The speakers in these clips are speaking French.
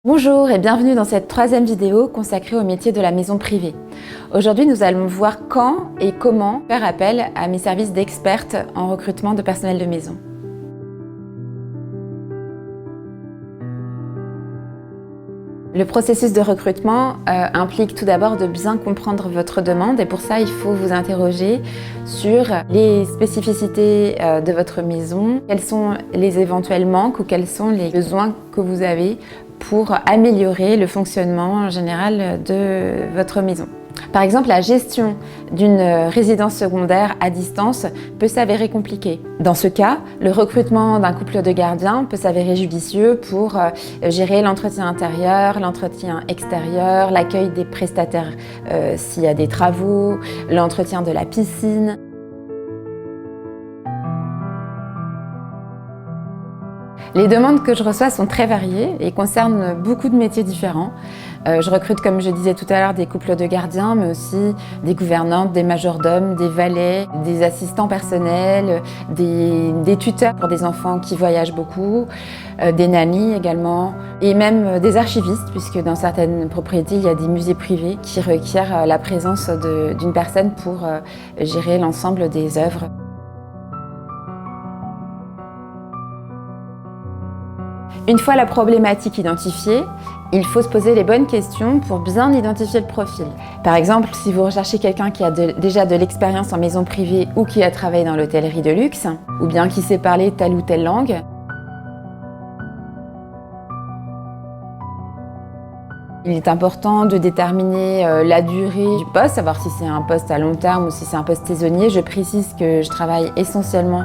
Bonjour et bienvenue dans cette troisième vidéo consacrée au métier de la maison privée. Aujourd'hui, nous allons voir quand et comment faire appel à mes services d'experte en recrutement de personnel de maison. Le processus de recrutement implique tout d'abord de bien comprendre votre demande et pour ça, il faut vous interroger sur les spécificités de votre maison, quels sont les éventuels manques ou quels sont les besoins que vous avez pour améliorer le fonctionnement général de votre maison. Par exemple, la gestion d'une résidence secondaire à distance peut s'avérer compliquée. Dans ce cas, le recrutement d'un couple de gardiens peut s'avérer judicieux pour gérer l'entretien intérieur, l'entretien extérieur, l'accueil des prestataires s'il y a des travaux, l'entretien de la piscine. Les demandes que je reçois sont très variées et concernent beaucoup de métiers différents. Je recrute, comme je disais tout à l'heure, des couples de gardiens, mais aussi des gouvernantes, des majordomes, des valets, des assistants personnels, des tuteurs pour des enfants qui voyagent beaucoup, des nannies également, et même des archivistes, puisque dans certaines propriétés, il y a des musées privés qui requièrent la présence d'une personne pour gérer l'ensemble des œuvres. Une fois la problématique identifiée, il faut se poser les bonnes questions pour bien identifier le profil. Par exemple, si vous recherchez quelqu'un qui a déjà de l'expérience en maison privée ou qui a travaillé dans l'hôtellerie de luxe, ou bien qui sait parler telle ou telle langue, il est important de déterminer la durée du poste, savoir si c'est un poste à long terme ou si c'est un poste saisonnier. Je précise que je travaille essentiellement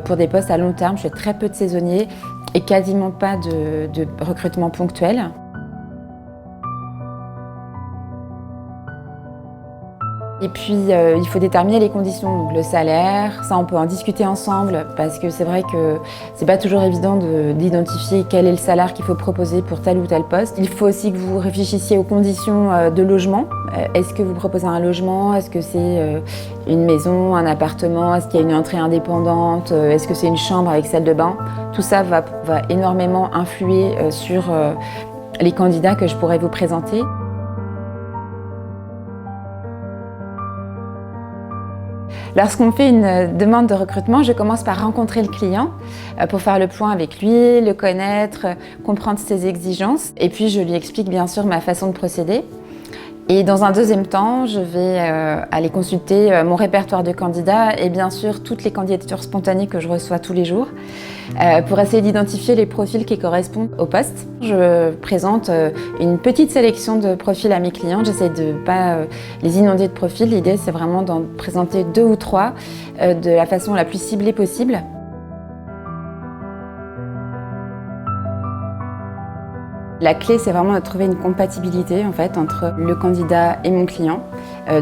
pour des postes à long terme. Je fais très peu de saisonniers et quasiment pas de recrutement ponctuel. Et puis, il faut déterminer les conditions, donc le salaire, ça on peut en discuter ensemble parce que c'est vrai que c'est pas toujours évident d'identifier quel est le salaire qu'il faut proposer pour tel ou tel poste. Il faut aussi que vous réfléchissiez aux conditions de logement. Est-ce que vous proposez un logement? Est-ce que c'est une maison, un appartement? Est-ce qu'il y a une entrée indépendante? Est-ce que c'est une chambre avec salle de bain? Tout ça va énormément influer sur les candidats que je pourrais vous présenter. Lorsqu'on fait une demande de recrutement, je commence par rencontrer le client pour faire le point avec lui, le connaître, comprendre ses exigences. Et puis, je lui explique bien sûr ma façon de procéder. Et dans un deuxième temps, je vais aller consulter mon répertoire de candidats et bien sûr toutes les candidatures spontanées que je reçois tous les jours pour essayer d'identifier les profils qui correspondent au poste. Je présente une petite sélection de profils à mes clients. J'essaie de ne pas les inonder de profils. L'idée, c'est vraiment d'en présenter 2 ou 3 de la façon la plus ciblée possible. La clé, c'est vraiment de trouver une compatibilité en fait, entre le candidat et mon client,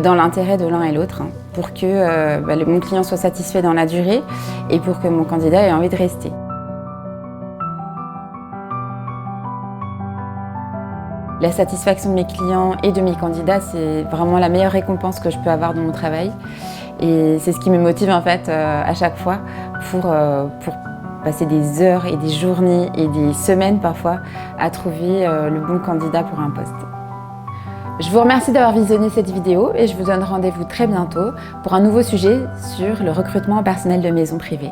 dans l'intérêt de l'un et l'autre, pour que mon client soit satisfait dans la durée et pour que mon candidat ait envie de rester. La satisfaction de mes clients et de mes candidats, c'est vraiment la meilleure récompense que je peux avoir dans mon travail. Et c'est ce qui me motive en fait à chaque fois pour passer des heures et des journées et des semaines parfois à trouver le bon candidat pour un poste. Je vous remercie d'avoir visionné cette vidéo et je vous donne rendez-vous très bientôt pour un nouveau sujet sur le recrutement en personnel de maison privée.